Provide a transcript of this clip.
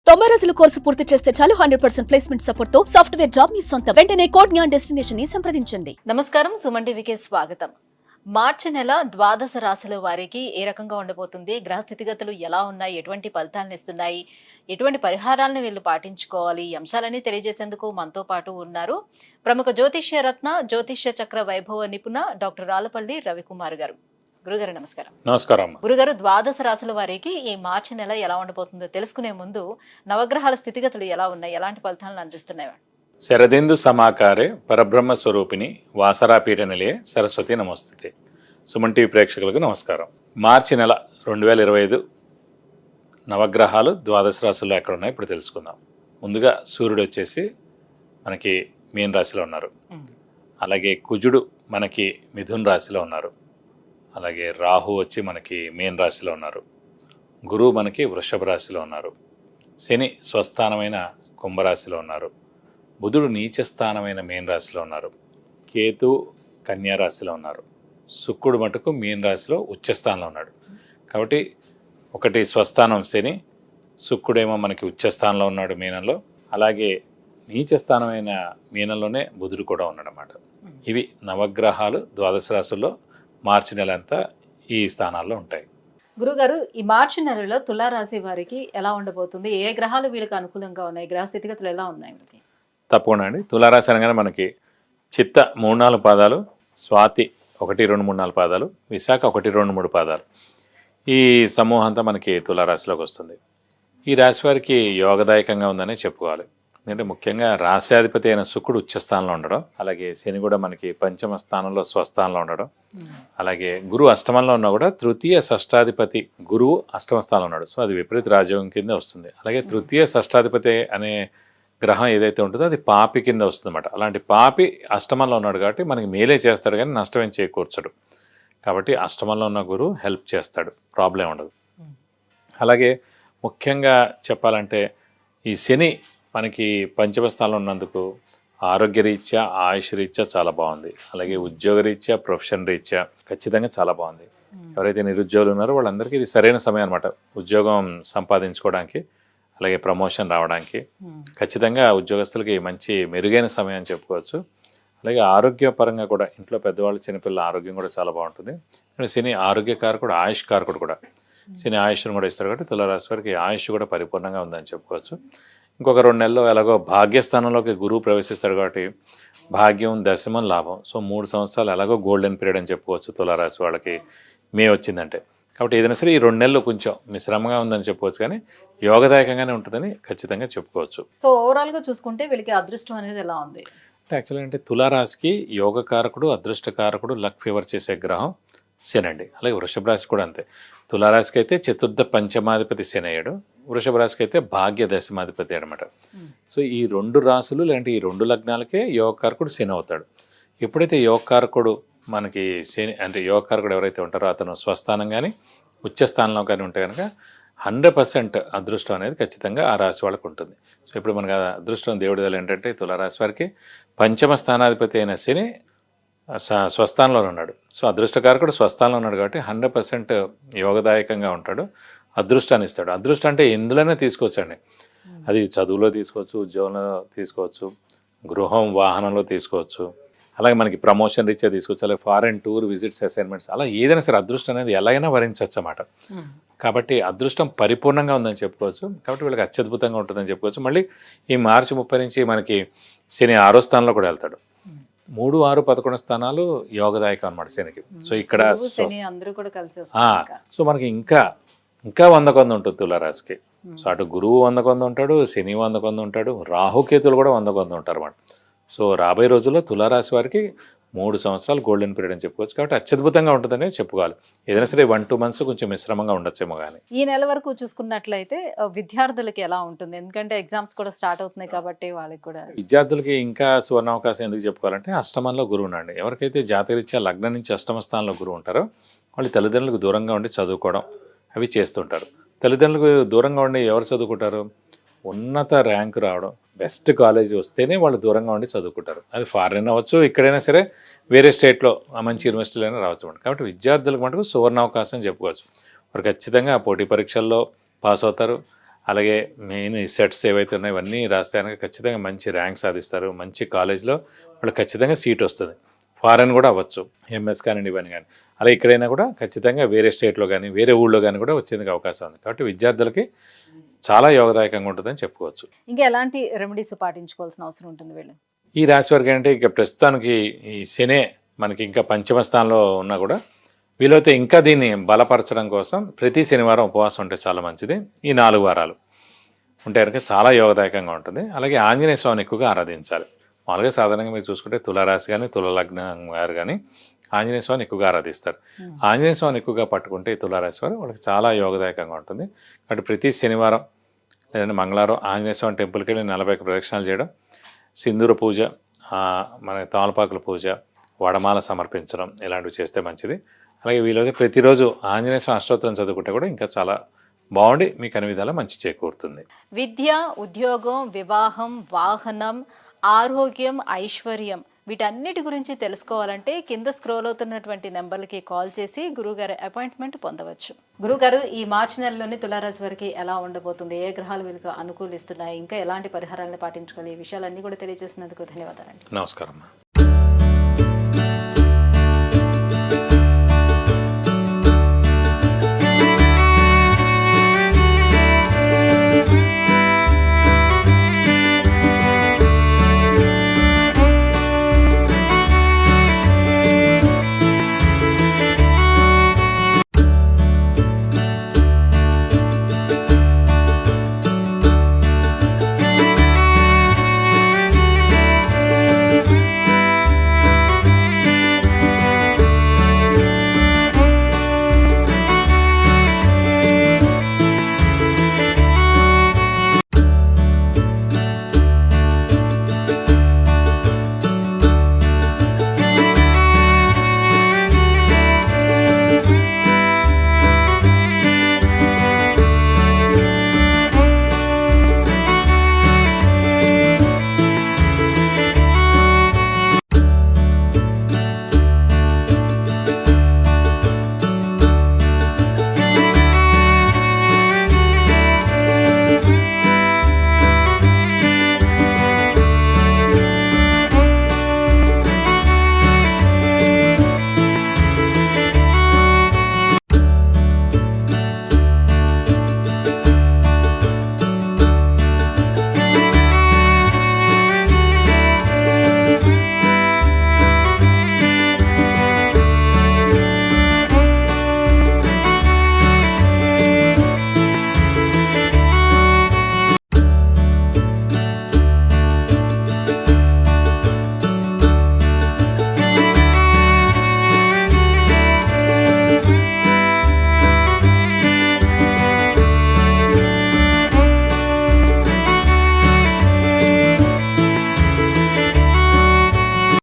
90 రోజుల కోర్సు పూర్తి చేస్తే చాలు 100% ప్లేస్మెంట్ సపోర్ట్ తో సాఫ్ట్వేర్ జాబ్ మీ సొంతం. వెంటనే కోడ్ జ్ఞాన్ డెస్టినేషన్ ని సంప్రదించండి. నమస్కారం, సుమన్ టీవీకి స్వాగతం. మార్చి నెల ద్వాదశ రాశుల వారికి ఏ రకంగా ఉండబోతుంది, గ్రహ స్థితిగతులు ఎలా ఉన్నాయి, ఎటువంటి ఫలితాలను ఇస్తున్నాయి, ఎటువంటి పరిహారాలను వీళ్ళు పాటించుకోవాలి, ఈ అంశాలన్నీ తెలియజేసేందుకు మనతో పాటు ఉన్నారు ప్రముఖ జ్యోతిష్య రత్న, జ్యోతిష్య చక్ర వైభవ నిపుణ డాక్టర్ రాలపల్లి రవికుమార్ గారు. గురుగారు నమస్కారం. నమస్కారం. గురుగారు, ద్వాదశ రాశుల వారికి ఈ మార్చి నెల ఎలా ఉండబోతుందో తెలుసుకునే ముందు నవగ్రహాల స్థితిగతులు ఎలా ఉన్నాయి, ఎలాంటి ఫలితాలను అందిస్తున్నాయి? శరదిందు సమాకారే పరబ్రహ్మ స్వరూపిణి వాసరాపీఠ నిలయే సరస్వతి నమస్తే. సుమన్ టీవీ ప్రేక్షకులకు నమస్కారం. మార్చి నెల 2025 నవగ్రహాలు ద్వాదశ రాశుల్లో ఎక్కడ ఉన్నాయి ఇప్పుడు తెలుసుకుందాం. ముందుగా సూర్యుడు వచ్చేసి మనకి మీన రాశిలో ఉన్నారు. అలాగే కుజుడు మనకి మిథున్ రాశిలో ఉన్నారు. అలాగే రాహు వచ్చి మనకి మీన రాశిలో ఉన్నారు. గురువు మనకి వృషభ రాశిలో ఉన్నారు. శని స్వస్థానమైన కుంభరాశిలో ఉన్నారు. బుధుడు నీచస్థానమైన మీన రాశిలో ఉన్నారు. కేతు కన్యా రాశిలో ఉన్నారు. శుక్రుడు మటుకు మీన రాశిలో ఉచ్చస్థానంలో ఉన్నాడు. కాబట్టి ఒకటి స్వస్థానం శని, శుక్రుడేమో మనకి ఉచ్చస్థానంలో ఉన్నాడు మీనంలో. అలాగే నీచస్థానమైన మీనంలోనే బుధుడు కూడా ఉన్నాడు అన్నమాట. ఇవి నవగ్రహాలు ద్వాదశ రాశుల్లో మార్చి నెల అంతా ఈ స్థానాల్లో ఉంటాయి. గురుగారు, ఈ మార్చి నెలలో తులారాశి వారికి ఎలా ఉండబోతుంది, ఏ గ్రహాలు వీళ్ళకి అనుకూలంగా ఉన్నాయి, గ్రహ స్థితిగతులు ఎలా ఉన్నాయి? తప్పకుండా అండి. తులారాశి అనగానే మనకి చిత్త 3-4 పాదాలు, స్వాతి 1, 2, 3, 4 పాదాలు, విశాఖ 1, 2, 3 పాదాలు, ఈ సమూహం అంతా మనకి తులారాశిలోకి వస్తుంది. ఈ రాశి వారికి యోగదాయకంగా ఉందనే చెప్పుకోవాలి. ఎందుకంటే ముఖ్యంగా రాశ్యాధిపతి అయిన శుక్రుడు ఉచ్చస్థానంలో ఉండడం, అలాగే శని కూడా మనకి పంచమ స్థానంలో స్వస్థానంలో ఉండడం, అలాగే గురువు అష్టమంలో ఉన్నా కూడా తృతీయ షష్టాధిపతి గురువు అష్టమ స్థానంలో ఉన్నాడు. సో అది విపరీత రాజయోగం కింద వస్తుంది. అలాగే తృతీయ షష్టాధిపతి అనే గ్రహం ఏదైతే ఉంటుందో అది పాపి కింద వస్తుంది అన్నమాట. అలాంటి పాపి అష్టమంలో ఉన్నాడు కాబట్టి మనకి మేలే చేస్తాడు కానీ నష్టమేం చేకూర్చడు. కాబట్టి అష్టమంలో ఉన్న గురువు హెల్ప్ చేస్తాడు, ప్రాబ్లం ఉండదు. అలాగే ముఖ్యంగా చెప్పాలంటే ఈ శని మనకి పంచమ స్థానంలో ఉన్నందుకు ఆరోగ్యరీత్యా, ఆయుష్ రీత్యా చాలా బాగుంది. అలాగే ఉద్యోగరీత్యా, ప్రొఫెషన్ రీత్యా ఖచ్చితంగా చాలా బాగుంది. ఎవరైతే నిరుద్యోగులు ఉన్నారో వాళ్ళందరికీ ఇది సరైన సమయం అనమాట. ఉద్యోగం సంపాదించుకోవడానికి, అలాగే ప్రమోషన్ రావడానికి ఖచ్చితంగా ఉద్యోగస్తులకి మంచి మెరుగైన సమయం అని చెప్పుకోవచ్చు. అలాగే ఆరోగ్యపరంగా కూడా ఇంట్లో పెద్దవాళ్ళు, చిన్నపిల్లల ఆరోగ్యం కూడా చాలా బాగుంటుంది. శని ఆరోగ్యకారకుడు, ఆయుష్ కారకుడు కూడా. శని ఆయుష్ను కూడా ఇస్తాడు కాబట్టి తులారాశి వారికి ఆయుష్ కూడా పరిపూర్ణంగా ఉందని చెప్పుకోవచ్చు. ఇంకొక 2 నెలల్లో ఎలాగో భాగ్యస్థానంలోకి గురువు ప్రవేశిస్తాడు కాబట్టి భాగ్యం, దశమం, లాభం. సో 3 సంవత్సరాలు ఎలాగో గోల్డెన్ పీరియడ్ అని చెప్పుకోవచ్చు తులారాశి వాళ్ళకి మే వచ్చిందంటే. కాబట్టి ఏదైనా సరే ఈ 2 నెలలు కొంచెం మిశ్రమంగా ఉందని చెప్పుకోవచ్చు, కానీ యోగదాయకంగానే ఉంటుందని ఖచ్చితంగా చెప్పుకోవచ్చు. సో ఓవరాల్గా చూసుకుంటే వీళ్ళకి అదృష్టం అనేది ఎలా ఉంది? యాక్చువల్గా అంటే తులారాశికి యోగకారకుడు, అదృష్టకారకుడు, లక్ ఫేవర్ చేసే గ్రహం శని అండి. అలాగే వృషభ రాశి కూడా అంతే. తులారాశికి అయితే చతుర్థ పంచమాధిపతి శని అయ్యాడు, వృషభ రాశికి అయితే భాగ్య దశమాధిపతి అనమాట. సో ఈ 2 రాశులు లేదంటే ఈ 2 లగ్నాలకే యోగకారకుడు శని అవుతాడు. ఎప్పుడైతే యోగకారకుడు మనకి శని అంటే యోగకారకుడు ఎవరైతే ఉంటారో అతను స్వస్థానం కానీ ఉచ్చస్థానంలో కానీ ఉంటే కనుక 100% అదృష్టం అనేది ఖచ్చితంగా ఆ రాశి వాళ్ళకు ఉంటుంది. సో ఇప్పుడు మనకు అదృష్టం దేవుడి వల్ల ఏంటంటే తులారాశి వారికి పంచమ స్థానాధిపతి అయిన శని స్వస్థానంలో ఉన్నాడు. సో అదృష్టకారకుడు స్వస్థానంలో ఉన్నాడు కాబట్టి 100% యోగదాయకంగా ఉంటాడు, అదృష్టాన్ని ఇస్తాడు. అదృష్టం అంటే ఎందులోనే తీసుకోవచ్చండి. అది చదువులో తీసుకోవచ్చు, ఉద్యోగంలో తీసుకోవచ్చు, గృహం వాహనంలో తీసుకోవచ్చు, అలాగే మనకి ప్రమోషన్ రీత్యా తీసుకోవచ్చు, అలాగే ఫారెన్ టూర్ విజిట్స్, అసైన్మెంట్స్, అలా ఏదైనా సరే అదృష్టం అనేది ఎలాగైనా వరించవచ్చు అన్నమాట. కాబట్టి అదృష్టం పరిపూర్ణంగా ఉందని చెప్పుకోవచ్చు. కాబట్టి వీళ్ళకి అత్యద్భుతంగా ఉంటుందని చెప్పుకోవచ్చు. మళ్ళీ ఈ మార్చి 30 నుంచి మనకి శని 6వ స్థానంలో కూడా వెళ్తాడు. 3, 6, 11 స్థానాలు యోగదాయకం అనమాట శనికి. సో ఇక్కడ సో మనకి ఇంకా 100 కొంది ఉంటుంది తులారాశికి. సో అటు గురువు 100 కొంది ఉంటాడు, శని 100 కొంది ఉంటాడు, రాహుకేతులు కూడా 100 కొంది ఉంటారు అన్నమాట. సో రాబోయే రోజుల్లో తులారాశి వారికి 3 సంవత్సరాలు గోల్డెన్ పీరియడ్ అని చెప్పుకోవచ్చు. కాబట్టి అత్యద్భుతంగా ఉంటుందని చెప్పుకోవాలి. ఏదైనా సరే 1-2 months కొంచెం మిశ్రమంగా ఉండొచ్చేమో కానీ. ఈ నెల వరకు చూసుకున్నట్లయితే విద్యార్థులకి ఎలా ఉంటుంది? ఎందుకంటే ఎగ్జామ్స్ కూడా స్టార్ట్ అవుతున్నాయి కాబట్టి వాళ్ళకి కూడా. విద్యార్థులకి ఇంకా సువర్ణావకాశం ఎందుకు చెప్పుకోవాలంటే అష్టమంలో గురువు ఉన్నాడు. ఎవరికైతే జాతకరీత్యా లగ్నం నుంచి అష్టమ స్థానంలో గురువు ఉంటారో వాళ్ళు తల్లిదండ్రులకు దూరంగా ఉండి చదువుకోవడం అవి చేస్తుంటారు. తల్లిదండ్రులకు దూరంగా ఉండి ఎవరు చదువుకుంటారు? ఉన్నత ర్యాంకు రావడం, బెస్ట్ కాలేజ్ వస్తేనే వాళ్ళు దూరంగా ఉండి చదువుకుంటారు. అది ఫారెన్ అవ్వచ్చు, ఇక్కడైనా సరే వేరే స్టేట్లో మంచి యూనివర్సిటీలో అయినా రావచ్చు. కాబట్టి విద్యార్థులకు మటుకు సువర్ణావకాశం చెప్పుకోవచ్చు. వారు ఖచ్చితంగా పోటీ పరీక్షల్లో పాస్ అవుతారు. అలాగే మెయిన్ ఈ సెట్స్ ఏవైతే ఉన్నాయో ఇవన్నీ రాస్తే కనుక ఖచ్చితంగా మంచి ర్యాంక్ సాధిస్తారు. మంచి కాలేజ్లో వాళ్ళు ఖచ్చితంగా సీట్ వస్తుంది. ఫారెన్ కూడా అవ్వచ్చు, ఎంఎస్ కానివ్వండి ఇవన్నీ కానీ. అలా ఎక్కడైనా కూడా ఖచ్చితంగా వేరే స్టేట్లో కానీ వేరే ఊళ్ళో కానీ కూడా వచ్చేందుకు అవకాశం ఉంది. కాబట్టి విద్యార్థులకి చాలా యోగదాయకంగా ఉంటుందని చెప్పుకోవచ్చు. ఇంకా ఎలాంటి రెమెడీస్ పాటించుకోవాల్సిన అవసరం ఉంటుంది వీళ్ళు? ఈ రాశి వారికి ఏంటంటే ఇక ప్రస్తుతానికి ఈ శనే మనకి ఇంకా పంచమ స్థానంలో ఉన్నా కూడా వీలైతే ఇంకా దీన్ని బలపరచడం కోసం ప్రతి శనివారం ఉపవాసం ఉంటే చాలా మంచిది. ఈ 4 వారాలు ఉంటే కనుక చాలా యోగదాయకంగా ఉంటుంది. అలాగే ఆంజనేయ స్వామిని ఎక్కువగా ఆరాధించాలి. మామూలుగా సాధారణంగా మీరు చూసుకుంటే తులారాశి కానీ తులలగ్నం వారు కానీ ఆంజనేయ స్వామిని ఎక్కువగా ఆరాధిస్తారు. ఆంజనేయ స్వామిని ఎక్కువగా పట్టుకుంటే ఈ తులారాశి వారు వాళ్ళకి చాలా యోగదాయకంగా ఉంటుంది. కాబట్టి ప్రతి శనివారం లేదంటే మంగళవారం ఆంజనేయ స్వామి టెంపుల్కి వెళ్ళి 40 ప్రదక్షిణాలు చేయడం, సింధూర పూజ, మన తామలపాకుల పూజ, వడమాల సమర్పించడం ఇలాంటివి చేస్తే మంచిది. అలాగే వీలైతే ప్రతిరోజు ఆంజనేయ స్వామి అష్టోత్తరం చదువుకుంటే కూడా ఇంకా చాలా బాగుండి మీకు అన్ని విధాలా మంచి చేకూరుతుంది. విద్య, ఉద్యోగం, వివాహం, వాహనం, ఆరోగ్యం, ఐశ్వర్యం వీటన్నిటి గురించి తెలుసుకోవాలంటే కింద స్క్రోల్ అవుతున్నటువంటి నెంబర్లకి కాల్ చేసి గురువుగారి అపాయింట్మెంట్ పొందవచ్చు. గురువుగారు, ఈ మార్చి నెలలోని తులారాశి వారికి ఎలా ఉండబోతుంది, ఏ గ్రహాలు వీళ్ళకి అనుకూలిస్తున్నాయి, ఇంకా ఎలాంటి పరిహారాలను పాటించుకోవాలి, ఈ విషయాలన్నీ కూడా తెలియజేసినందుకు ధన్యవాదాలండి. నమస్కారం.